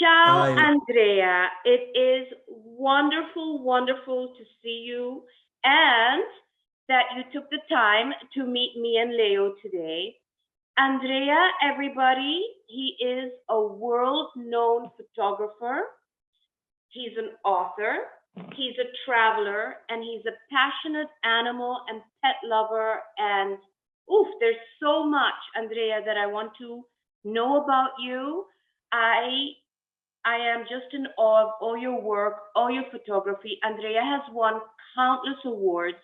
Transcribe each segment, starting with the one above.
Ciao, I Andrea. It is wonderful, wonderful to see you and that you took the time to meet me and Leo today. Andrea, everybody, he is a world known photographer. He's an author. He's a traveler and he's a passionate animal and pet lover. And oof, there's so much, Andrea, that I want to know about you. I I am just in awe of all your work, all your photography. Andrea has won countless awards,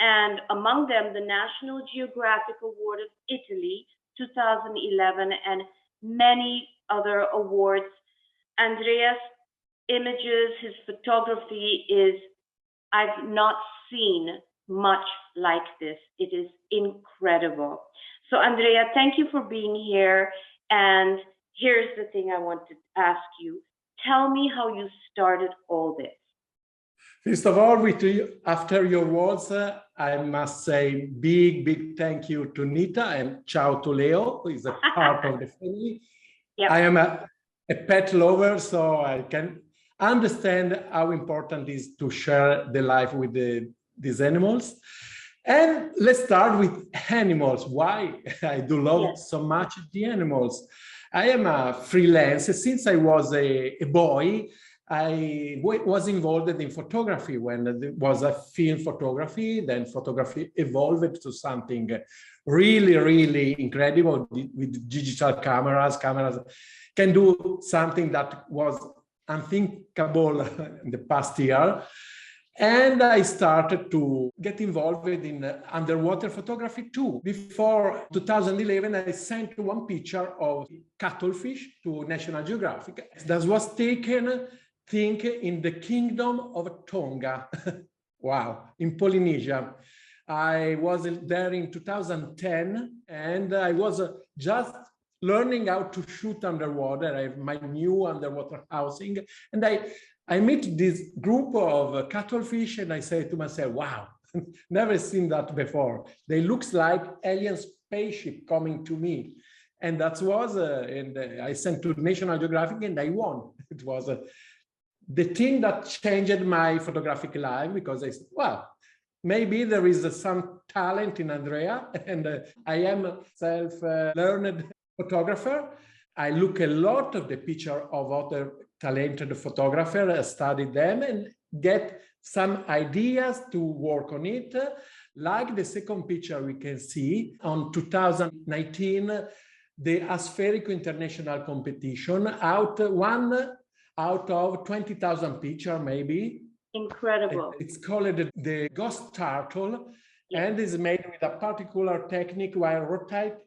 and among them, the National Geographic Award of Italy, 2011, and many other awards. Andrea's images, his photography is, I've not seen much like this. It is incredible. So, Andrea, thank you for being here. And here's the thing I want to ask you. Tell me how you started all this. First of all, after your words, I must say big thank you to Nita and ciao to Leo, who is a part of the family. Yep. I am a pet lover, so I can understand how important it is to share the life with these animals. And let's start with animals. Why I do love so much the animals. I am a freelancer. Since I was a boy, I was involved in photography when there was a film photography, then photography evolved to something really incredible with digital cameras. Cameras can do something that was unthinkable in the past year. And I started to get involved in underwater photography too. Before 2011, I sent one picture of cuttlefish to National Geographic. That was taken, think, in the kingdom of Tonga. Wow, in Polynesia. I was there in 2010, and I was just learning how to shoot underwater. I have my new underwater housing, and I meet this group of cuttlefish, and I say to myself, wow, never seen that before. They looks like alien spaceship coming to me. And that was, and I sent to National Geographic and I won. It was the thing that changed my photographic life, because I said, well, maybe there is some talent in Andrea, and I am a self-learned photographer. I look a lot of the picture of other talented photographers, I studied them and get some ideas to work on it. Like the second picture we can see on 2019, the Aspherico International Competition, one out of 20,000 pictures maybe. Incredible. It's called the ghost turtle. And is made with a particular technique while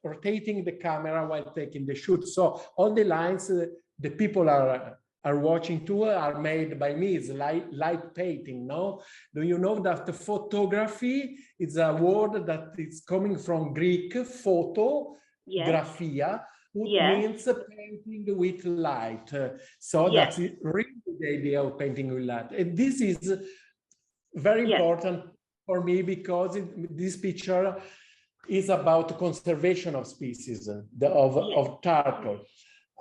rotating the camera while taking the shoot. So all the lines the people are watching too are made by me. It's light painting, no? Do you know that the photography is a word that is coming from Greek, photo, graphia, which means painting with light. So that's really the idea of painting with light. And this is very important for me, because this picture is about conservation of species of turtle.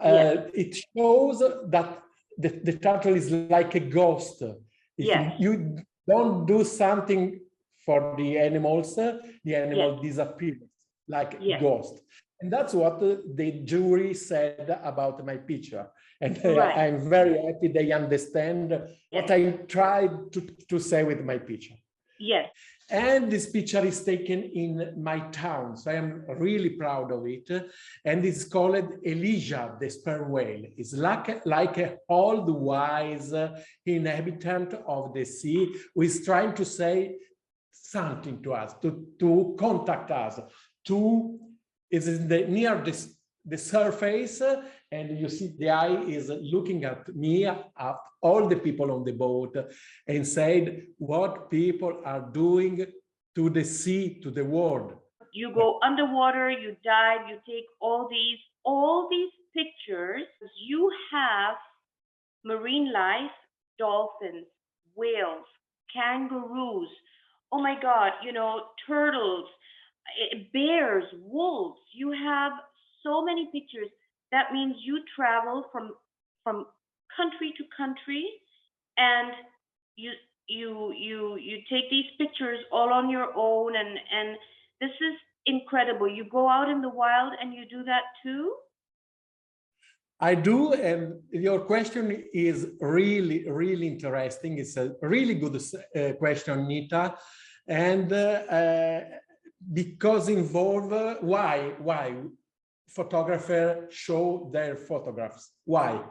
It shows that the turtle is like a ghost. If you don't do something for the animals, the animal disappears like a ghost. And that's what the jury said about my picture. And I'm very happy they understand what I tried to say with my picture. Yes. And this picture is taken in my town, so I am really proud of it. And it's called Elijah, the sperm whale. It's like a old, wise inhabitant of the sea who is trying to say something to us, to contact us, is near the surface, and you see the eye is looking at me, at all the people on the boat, and said what people are doing to the sea, to the world. You go underwater, you dive, you take all these pictures. You have marine life, dolphins, whales, kangaroos, oh my God, turtles, bears, wolves. You have so many pictures. That means you travel from country to country, and you take these pictures all on your own, and this is incredible. You go out in the wild and you do that too? I do, and your question is really, really interesting. It's a really good question, Nita, and because involve why photographers show their photographs. Why?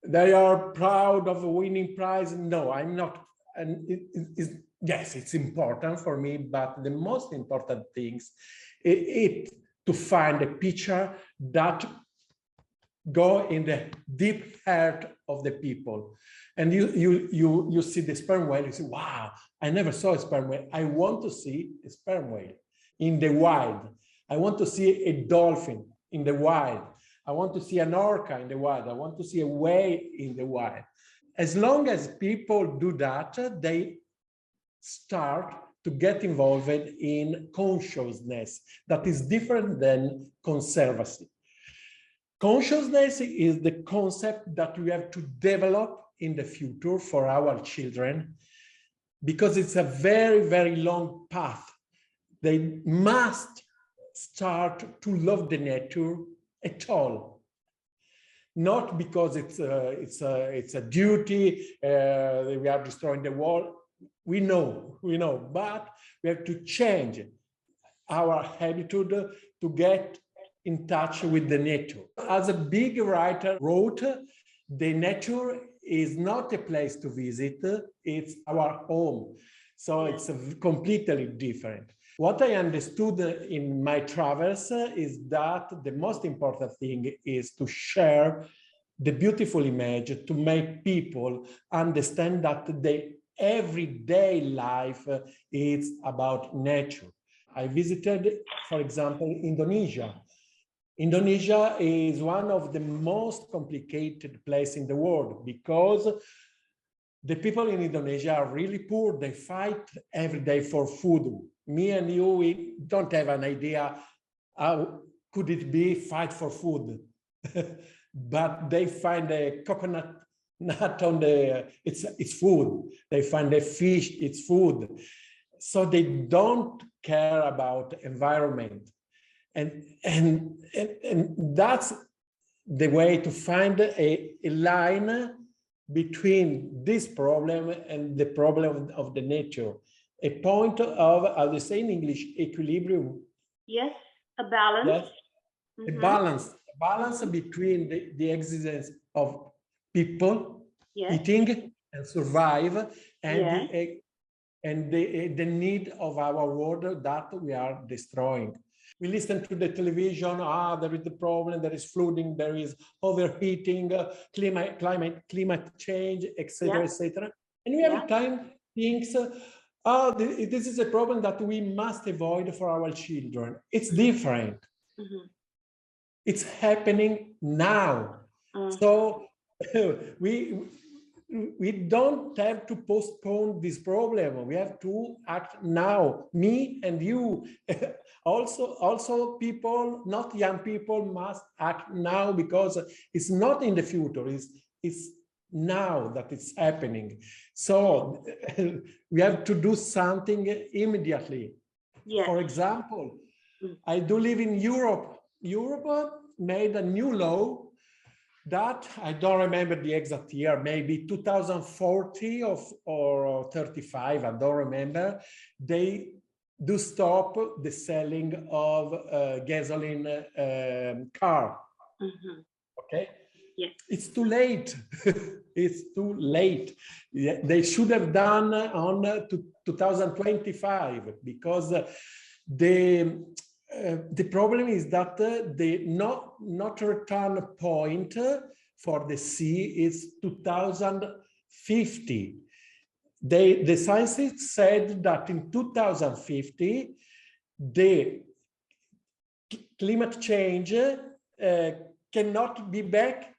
They are proud of winning prize? No, I'm not. And yes, it's important for me, but the most important things is to find a picture that go in the deep heart of the people. And you see the sperm whale, you say, wow, I never saw a sperm whale. I want to see a sperm whale in the wild. I want to see a dolphin in the wild. I want to see an orca in the wild. I want to see a whale in the wild. As long as people do that, they start to get involved in consciousness that is different than conservancy. Consciousness is the concept that we have to develop in the future for our children, because it's a very, very long path. They must start to love the nature at all. Not because it's a duty, we are destroying the world. We know, but we have to change our attitude to get in touch with the nature. As a big writer wrote, the nature is not a place to visit, it's our home. So it's completely different. What I understood in my travels is that the most important thing is to share the beautiful image, to make people understand that the everyday life is about nature. I visited, for example, Indonesia. Indonesia is one of the most complicated places in the world because the people in Indonesia are really poor. They fight every day for food. Me and you, we don't have an idea how could it be fight for food. But they find a coconut nut on the, it's food. They find a fish, it's food. So they don't care about environment. And that's the way to find a line between this problem and the problem of the nature. A point of, how they say in English, equilibrium. Yes, a balance. Yes, a balance between the existence of people eating and survive and the need of our world that we are destroying. We listen to the television, there is the problem, there is flooding, there is overheating, climate change, etc., etc. And we every time thinks, this is a problem that we must avoid for our children. It's different. It's happening now. So we don't have to postpone this problem. We have to act now. Me and you, also people, not young people, must act now, because it's not in the future. It's now that it's happening. So we have to do something immediately. For example, I do live in Europe. Europe made a new law that, I don't remember the exact year, maybe 2040 or 35, I don't remember. They do stop the selling of gasoline car. Okay? Yes. It's too late. It's too late. They should have done on 2025, because the problem is that the not return point for the sea is 2050. The scientists said that in 2050, the climate change cannot be back,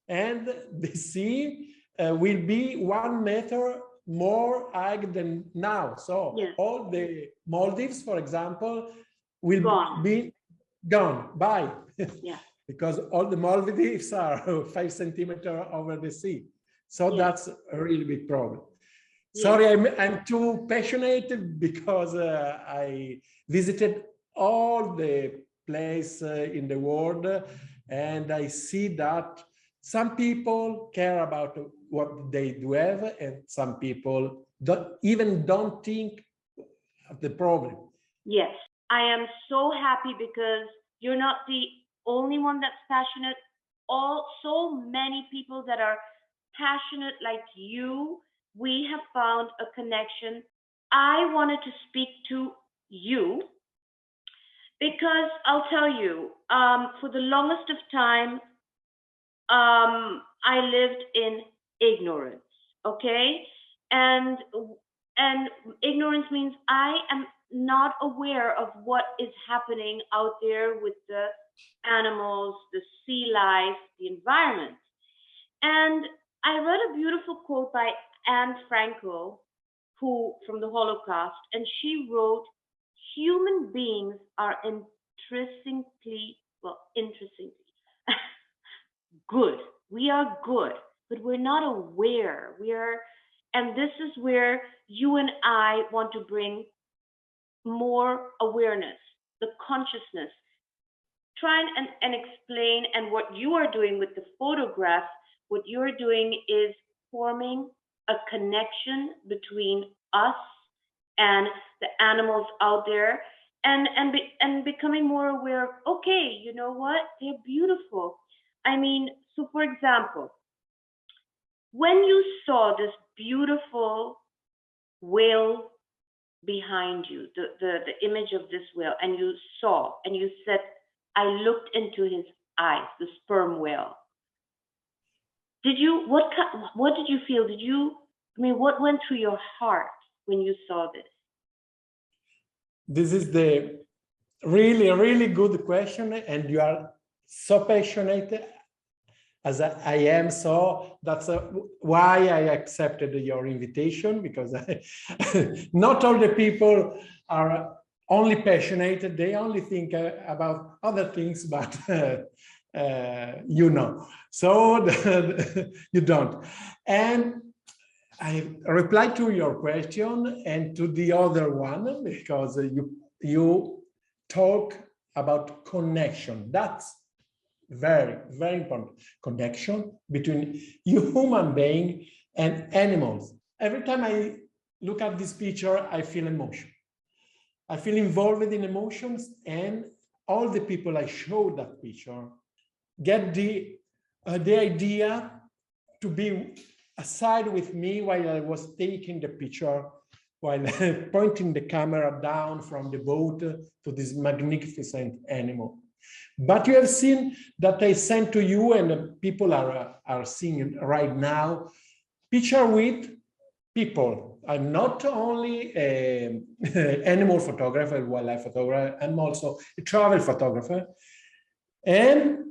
and the sea will be 1 meter more high than now. So all the Maldives, for example, will be gone. Bye. because all the Maldives are 5 centimeters over the sea. So that's a really big problem. Sorry, I'm too passionate because I visited all the places in the world, and I see that some people care about what they do have, and some people don't think of the problem. Yes, I am so happy because you're not the only one that's passionate. So many people that are passionate like you, we have found a connection. I wanted to speak to you because I'll tell you, for the longest of time, I lived in ignorance. Okay, and ignorance means I am not aware of what is happening out there with the animals, the sea life, the environment. And I read a beautiful quote by Anne Frankel, who from the Holocaust, and she wrote, "Human beings are interestingly good. We are good, but we're not aware. And this is where you and I want to bring more awareness, the consciousness. Try and explain, and what you are doing with the photograph, what you're doing is forming a connection between us and the animals out there, and becoming more aware of, okay, you know what, they're beautiful. I mean, so for example, when you saw this beautiful whale behind you, the image of this whale, and you saw, and you said, I looked into his eyes, the sperm whale. What did you feel? What went through your heart when you saw this? This is the really, really good question, and you are so passionate as I am. So that's why I accepted your invitation, because not all the people are only passionate. They only think about other things, but so you don't. And I replied to your question and to the other one, because you talk about connection. That's very, very important. Connection between human being and animals. Every time I look at this picture, I feel emotion. I feel involved in emotions, and all the people I show that picture get the idea to be aside with me while I was taking the picture, while pointing the camera down from the boat to this magnificent animal. But you have seen that I sent to you, and people are seeing right now, picture with people. I'm not only an animal photographer, wildlife photographer, I'm also a travel photographer. And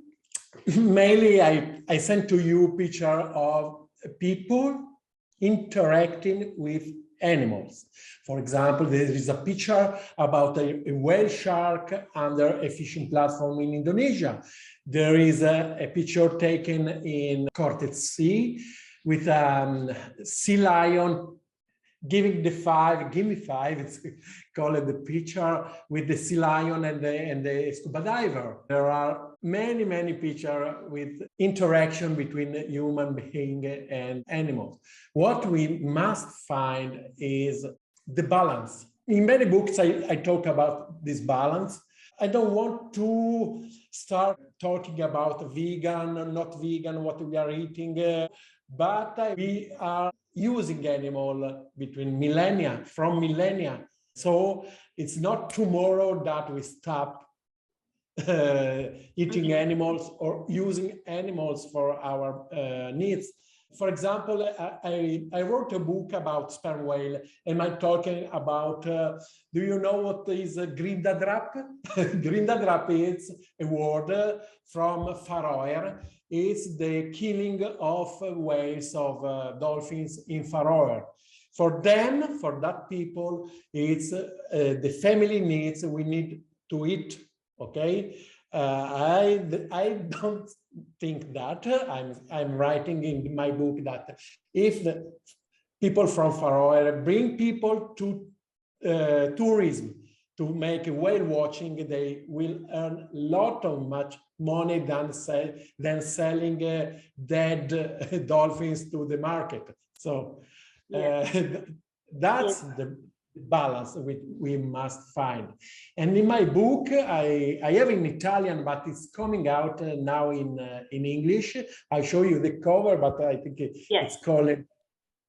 mainly I sent to you picture of people interacting with animals. For example, there is a picture about a whale shark under a fishing platform in Indonesia. There is a picture taken in Cortez Sea with a sea lion giving the five, give me five, it's called the picture with the sea lion and the scuba diver. There are many, many pictures with interaction between human being and animals. What we must find is the balance. In many books, I talk about this balance. I don't want to start talking about vegan, not vegan, what we are eating, but we are using animal between millennia, from millennia. So it's not tomorrow that we stop eating animals or using animals for our needs. For example, I wrote a book about sperm whale, and I'm talking about, do you know what is grindadrap? Grindadrap is a word from Faroe. It's the killing of whales, of dolphins in Faroe. For them, for that people, it's the family needs, we need to eat, okay? I don't think that. I'm writing in my book that if the people from Faroe bring people to tourism to make whale watching, they will earn a lot of much money than selling dead dolphins to the market. So that's the balance we must find. And in my book, I have in Italian, but it's coming out now in English. I'll show you the cover, but I think it's called,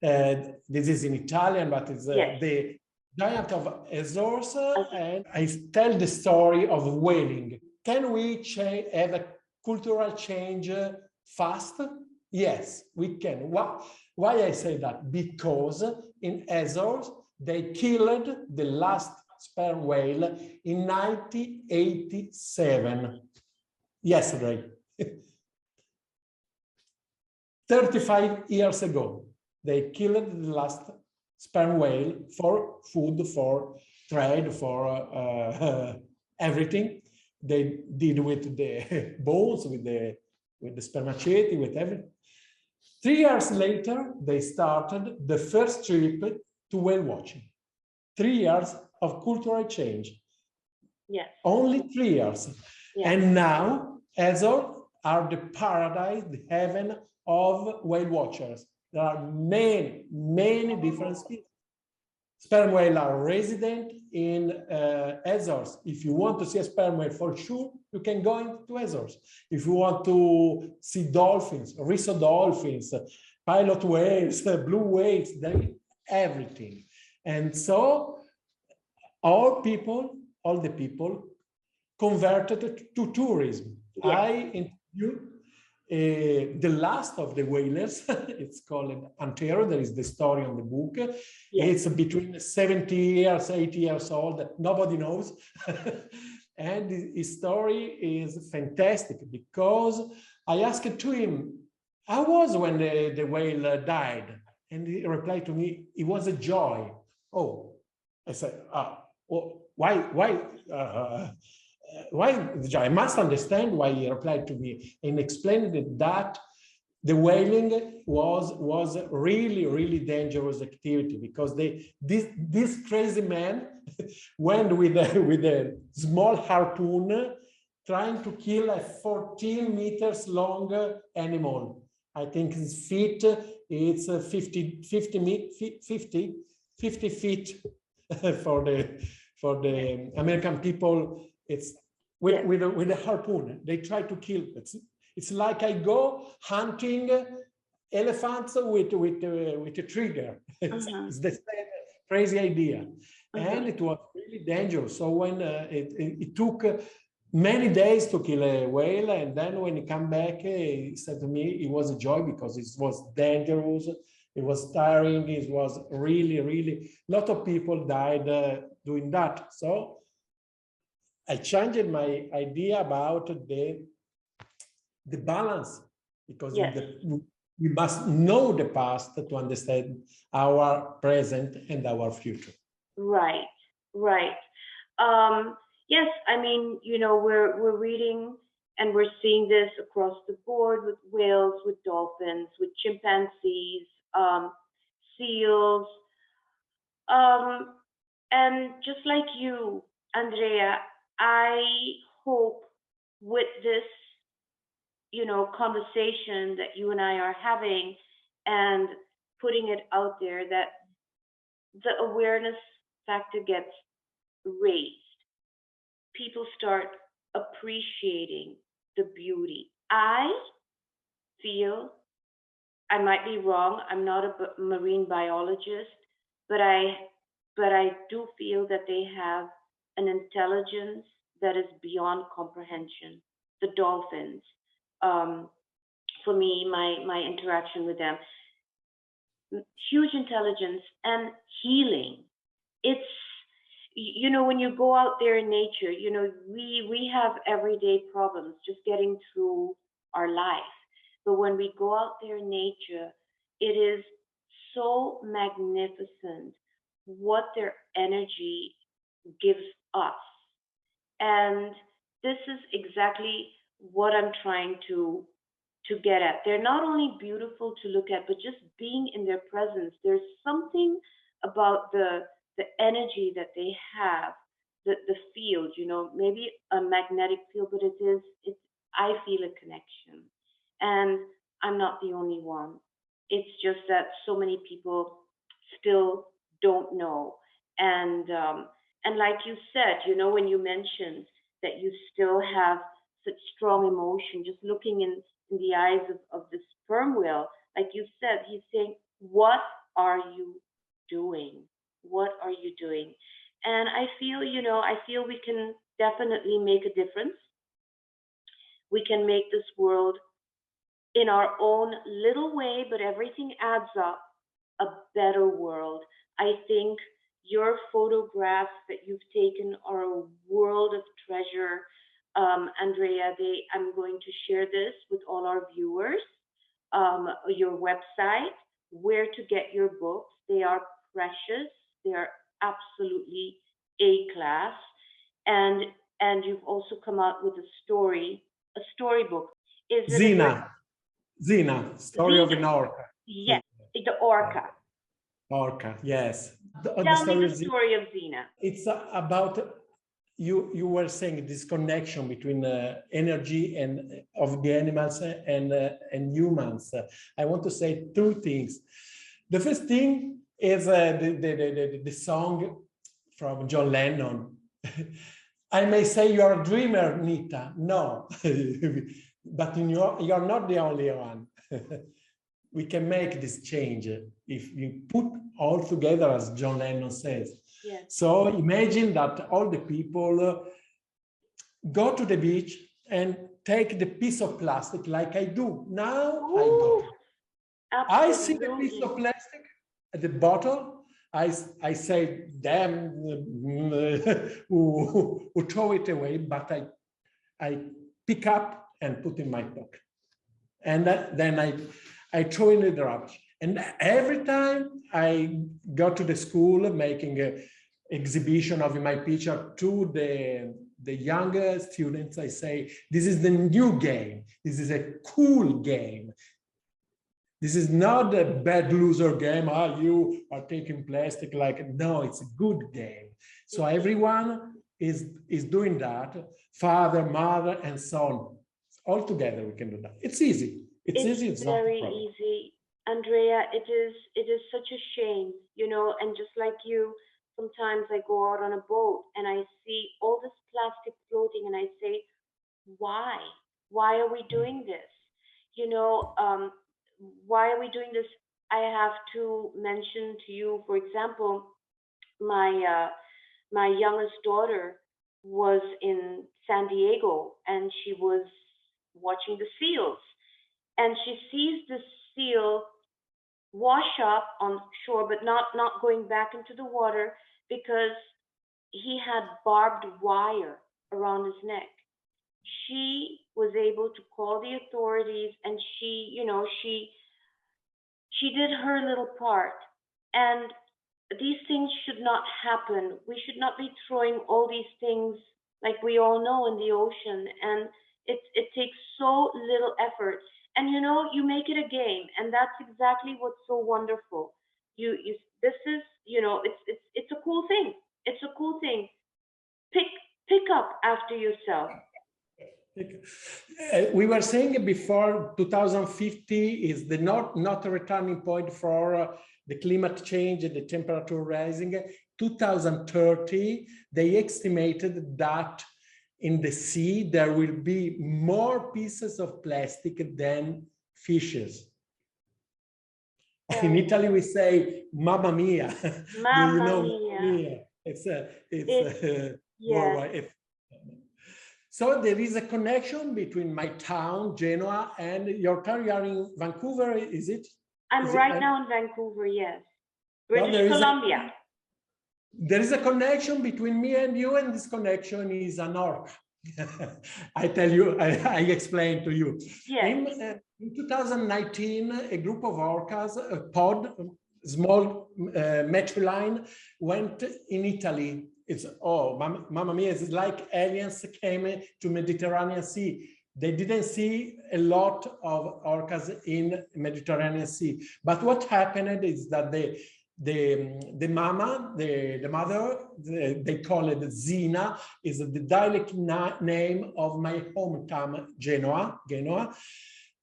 this is in Italian, but it's the Giant of Azores, and I tell the story of whaling. Can we have a cultural change fast? Yes, we can. Why I say that? Because in Azores, they killed the last sperm whale in 1987, yesterday, 35 years ago. They killed the last sperm whale for food, for trade, for everything. They did with the bones, with the spermaceti, with everything. 3 years later, they started the first trip to whale watching. 3 years of cultural change. Yes. Only 3 years. Yes. And now, Azores are the paradise, the heaven of whale watchers. There are many, many different species. Sperm whales are resident in Azores. If you want to see a sperm whale for sure, you can go into Azores. If you want to see dolphins, riso dolphins, pilot whales, blue whales, everything. And so all the people converted to tourism. Yes. I interviewed the last of the whalers. It's called Antero. There is the story on the book. Yes. It's between 70 years, 80 years old. Nobody knows. And his story is fantastic because I asked to him, how was when the whale died? And he replied to me, it was a joy. Oh, I said, well, why I must understand why he replied to me and explained that the whaling was really, really dangerous activity because this crazy man went with a small harpoon trying to kill a 14 meters long animal. I think his feet, it's 50 feet for the American people. It's with a harpoon. They try to kill. It's like I go hunting elephants with a trigger. It's the same crazy idea, and it was really dangerous. So when it took many days to kill a whale, and then when he came back, he said to me it was a joy because it was dangerous. It was tiring. It was really, really. A lot of people died doing that. So I changed my idea about the balance because we must know the past to understand our present and our future. Right. Yes, I mean, we're reading and we're seeing this across the board with whales, with dolphins, with chimpanzees, seals, and just like you, Andrea, I hope with this, conversation that you and I are having and putting it out there that the awareness factor gets raised. People start appreciating the beauty. I feel, I might be wrong, I'm not a marine biologist, but I do feel that they have an intelligence that is beyond comprehension. The dolphins, for me, my interaction with them, huge intelligence and healing. It's, when you go out there in nature, we have everyday problems just getting through our life. But when we go out there in nature, it is so magnificent what their energy gives us. And this is exactly what I'm trying to get at. They're not only beautiful to look at, but just being in their presence. There's something about the energy that they have, the field, maybe a magnetic field, but it's I feel a connection. And I'm not the only one. It's just that so many people still don't know. And like you said, when you mentioned that you still have such strong emotion, just looking in the eyes of the sperm whale, like you said, he's saying, "What are you doing? What are you doing?" And I feel we can definitely make a difference. We can make this world in our own little way, but everything adds up, a better world. I think your photographs that you've taken are a world of treasure. Andrea, I'm going to share this with all our viewers. Your website, where to get your books. They are precious. They are absolutely A class. And and you've also come out with a storybook. Is it Zina, story of an orca. Yes, the Orca. Orca, yes. Tell me the story of Zina. It's about, you were saying this connection between energy and of the animals and humans. I want to say two things. The first thing is the song from John Lennon. I may say you're a dreamer, Nita. No, but you're not the only one. We can make this change if you put all together, as John Lennon says. Yes. So imagine that all the people go to the beach and take the piece of plastic like I do. Now I go. Absolutely. I see the piece of plastic at the bottle. I say, damn, who throw it away, but I pick up and put in my pocket. And then I throw in the rubbish. And every time I go to the school making an exhibition of my picture to the younger students, I say, this is the new game. This is a cool game. This is not a bad loser game. You are taking plastic no, it's a good game. So everyone is doing that, father, mother, and so on. All together we can do that. It's easy. It's easy. It's very easy. Andrea, it is such a shame, and just like you, sometimes I go out on a boat and I see all this plastic floating and I say, why? Why are we doing this? Why are we doing this? I have to mention to you, for example, my youngest daughter was in San Diego and she was watching the seals, and she sees the seal wash up on shore, but not going back into the water because he had barbed wire around his neck. She was able to call the authorities, and she did her little part. And these things should not happen. We should not be throwing all these things, like we all know, in the ocean. And it takes so little effort. And you make it a game, and that's exactly what's so wonderful. This is, it's a cool thing. It's a cool thing. Pick up after yourself. We were saying before 2050 is the not a returning point for the climate change and the temperature rising. 2030, they estimated that in the sea there will be more pieces of plastic than fishes. In Italy we say "Mamma mia." Mamma mia. It's worldwide. So there is a connection between my town, Genoa, and your town. You are in Vancouver, is it? I'm right now in Vancouver, yes. British Columbia. There is a connection between me and you, and this connection is an orca. I tell you, I explain to you. Yes. In 2019, a group of orcas, a pod, small metro line, went in Italy it's, oh, mamma mia, it's like aliens came to Mediterranean Sea. They didn't see a lot of orcas in Mediterranean Sea. But what happened is that the mother, they call it Zina, is the dialect name of my hometown, Genoa,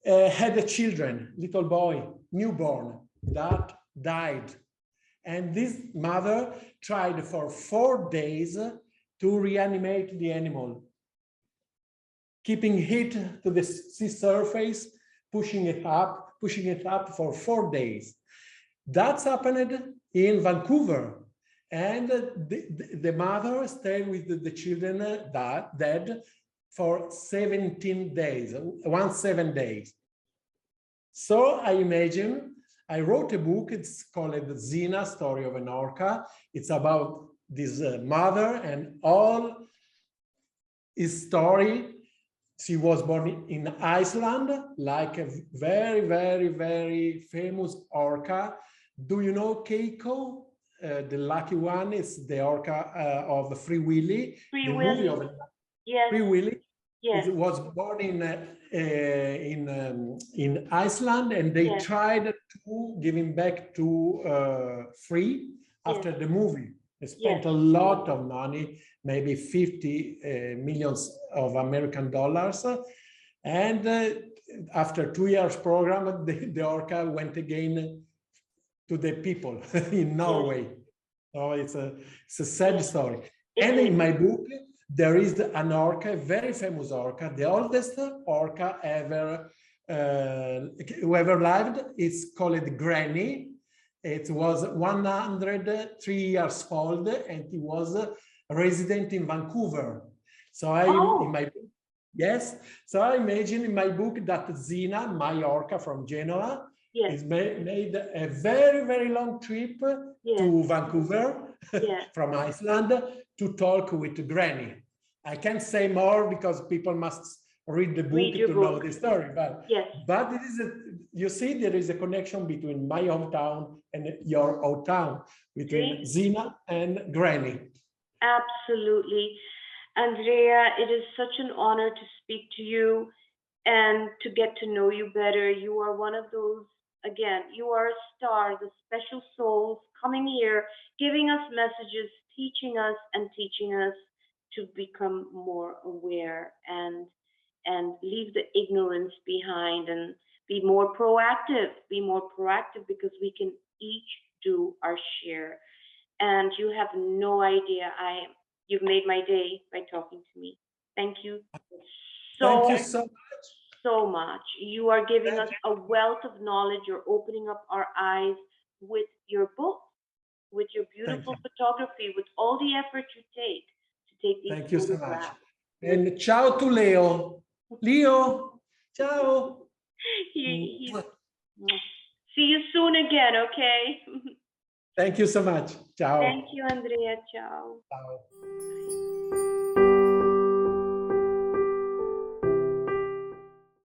had a children, little boy, newborn, that died. And this mother tried for 4 days to reanimate the animal, keeping it to the sea surface, pushing it up for 4 days. That's happened in Vancouver. And the mother stayed with the children dead for 17 days, 17 days. So I imagine, I wrote a book, it's called Zina, Story of an Orca. It's about this mother and all his story. She was born in Iceland, like a very, very, very famous orca. Do you know Keiko? The lucky one is the orca of Free Willy. Free the Willy. Movie of Yes. Free Willy. Yes. It was born in Iceland, and they Yes. tried to give him back to Free after the movie. They spent a lot of money, maybe 50 millions of American dollars. And after 2 years program, the orca went again to the people in Norway. So it's a sad story. And in my book, there is an orca, a very famous orca, the oldest orca ever who ever lived. It's called Granny. It was 103 years old, and he was a resident in Vancouver. So in my book, yes. So I imagine in my book that Zina, my orca from Genoa, is made a very, very long trip to Vancouver from Iceland to talk with Granny. I can't say more because people must read the book to know the story. But it is you see, there is a connection between my hometown and your hometown, between Zina and Granny. Absolutely. Andrea, it is such an honor to speak to you and to get to know you better. You are one of those, again, you are a star, the special souls coming here, giving us messages, teaching us to become more aware and leave the ignorance behind and be more proactive because we can each do our share. And you have no idea, you've made my day by talking to me. Thank you Thank you so much. So much. You are giving us a wealth of knowledge. You're opening up our eyes with your book, with your beautiful photography, with all the effort you take to take these Thank you so much. And ciao to Leo. Leo, ciao. See you soon again, okay? Thank you so much. Ciao. Thank you, Andrea. Ciao. Ciao.